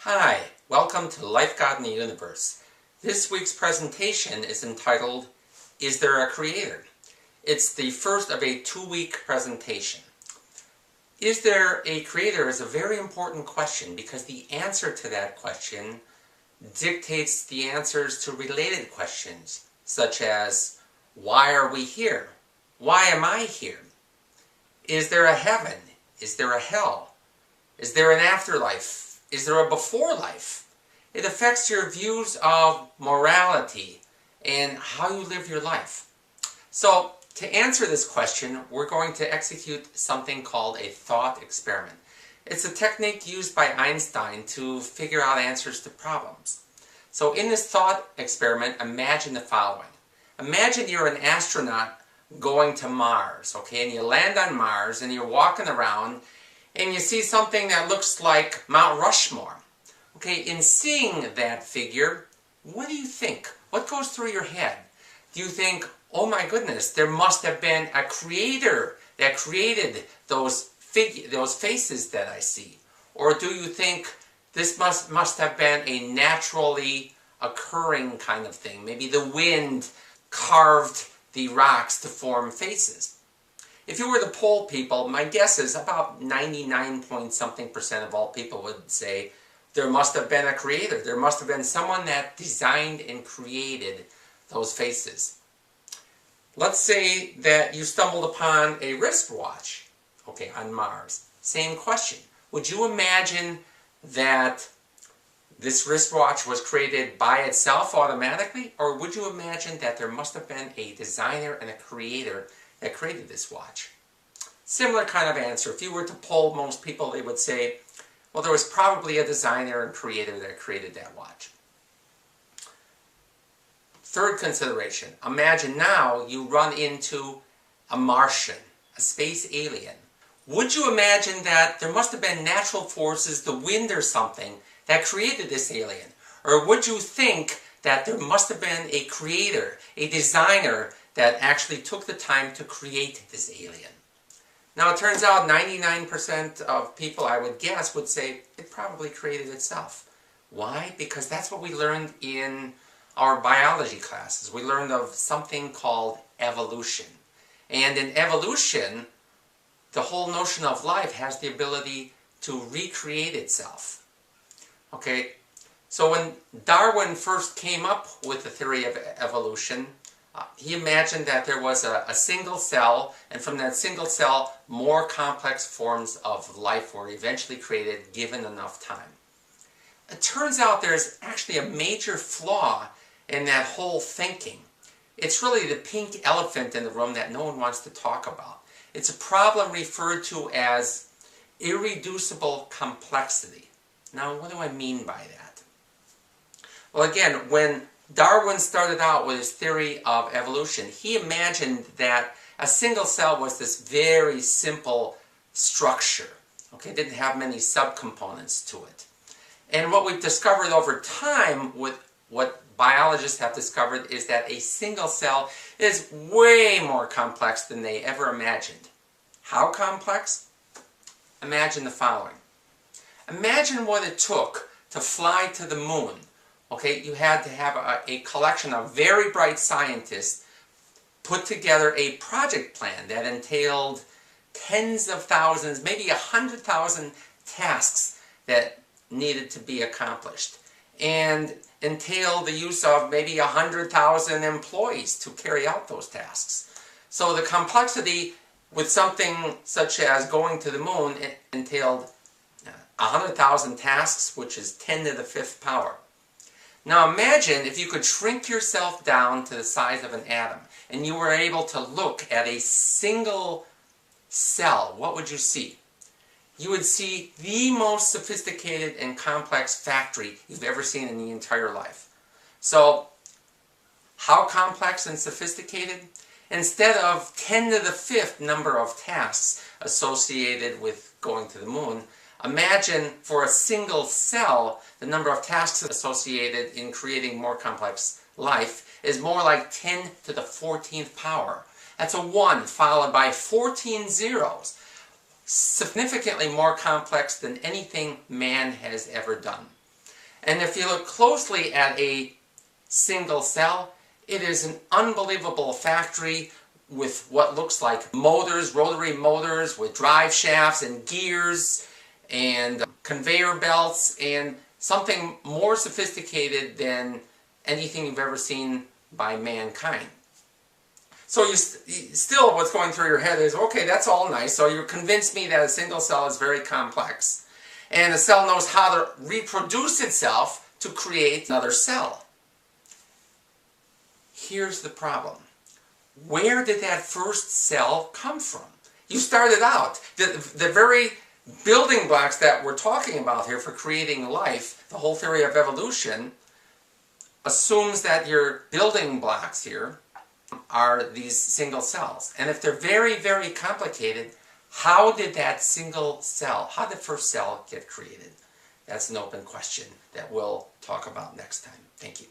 Hi, welcome to Life, God, and the Universe. This week's presentation is entitled, Is There a Creator? It's the first of a two-week presentation. Is there a creator is a very important question because the answer to that question dictates the answers to related questions, such as, why are we here? Why am I here? Is there a heaven? Is there a hell? Is there an afterlife? Is there a before life? It affects your views of morality and how you live your life. So, to answer this question, we're going to execute something called a thought experiment. It's a technique used by Einstein to figure out answers to problems. So in this thought experiment, imagine the following. Imagine you're an astronaut going to Mars, okay, and you land on Mars and you're walking around and you see something that looks like Mount Rushmore. Okay, in seeing that figure, what do you think? What goes through your head? Do you think, oh my goodness, there must have been a creator that created those faces that I see? Or do you think this must have been a naturally occurring kind of thing? Maybe the wind carved the rocks to form faces. If you were to poll people, my guess is about 99-point-something% of all people would say there must have been a creator. There must have been someone that designed and created those faces. Let's say that you stumbled upon a wristwatch, okay, on Mars. Same question. Would you imagine that this wristwatch was created by itself automatically? Or would you imagine that there must have been a designer and a creator that created this watch? Similar kind of answer. If you were to poll most people, they would say, well, there was probably a designer and creator that created that watch. Third consideration. Imagine now you run into a Martian, a space alien. Would you imagine that there must have been natural forces, the wind or something, that created this alien? Or would you think that there must have been a creator, a designer, that actually took the time to create this alien? Now it turns out 99% of people, I would guess, would say it probably created itself. Why? Because that's what we learned in our biology classes. We learned of something called evolution. And in evolution, the whole notion of life has the ability to recreate itself. Okay, so when Darwin first came up with the theory of evolution, he imagined that there was a single cell, and from that single cell, more complex forms of life were eventually created given enough time. It turns out there's actually a major flaw in that whole thinking. It's really the pink elephant in the room that no one wants to talk about. It's a problem referred to as irreducible complexity. Now, what do I mean by that? Well, again, when Darwin started out with his theory of evolution, he imagined that a single cell was this very simple structure. Okay, it didn't have many subcomponents to it. And what we've discovered over time with what biologists have discovered is that a single cell is way more complex than they ever imagined. How complex? Imagine the following. Imagine what it took to fly to the moon. Okay, you had to have a collection of very bright scientists put together a project plan that entailed tens of thousands, maybe 100,000 tasks that needed to be accomplished, and entailed the use of maybe 100,000 employees to carry out those tasks. So the complexity with something such as going to the moon entailed 100,000 tasks, which is 10 to the 5th power. Now imagine if you could shrink yourself down to the size of an atom and you were able to look at a single cell. What would you see? You would see the most sophisticated and complex factory you've ever seen in the entire life. So, how complex and sophisticated? Instead of 10 to the 5th number of tasks associated with going to the moon, imagine for a single cell, the number of tasks associated in creating more complex life is more like 10 to the 14th power. That's a 1 followed by 14 zeros. Significantly more complex than anything man has ever done. And if you look closely at a single cell, it is an unbelievable factory with what looks like motors, rotary motors with drive shafts and gears and conveyor belts and something more sophisticated than anything you've ever seen by mankind. So still what's going through your head is, okay, that's all nice. So you convinced me that a single cell is very complex. And a cell knows how to reproduce itself to create another cell. Here's the problem. Where did that first cell come from? You started out. The very building blocks that we're talking about here for creating life, the whole theory of evolution, assumes that your building blocks here are these single cells. And if they're very, very complicated, how did that single cell, how did the first cell get created? That's an open question that we'll talk about next time. Thank you.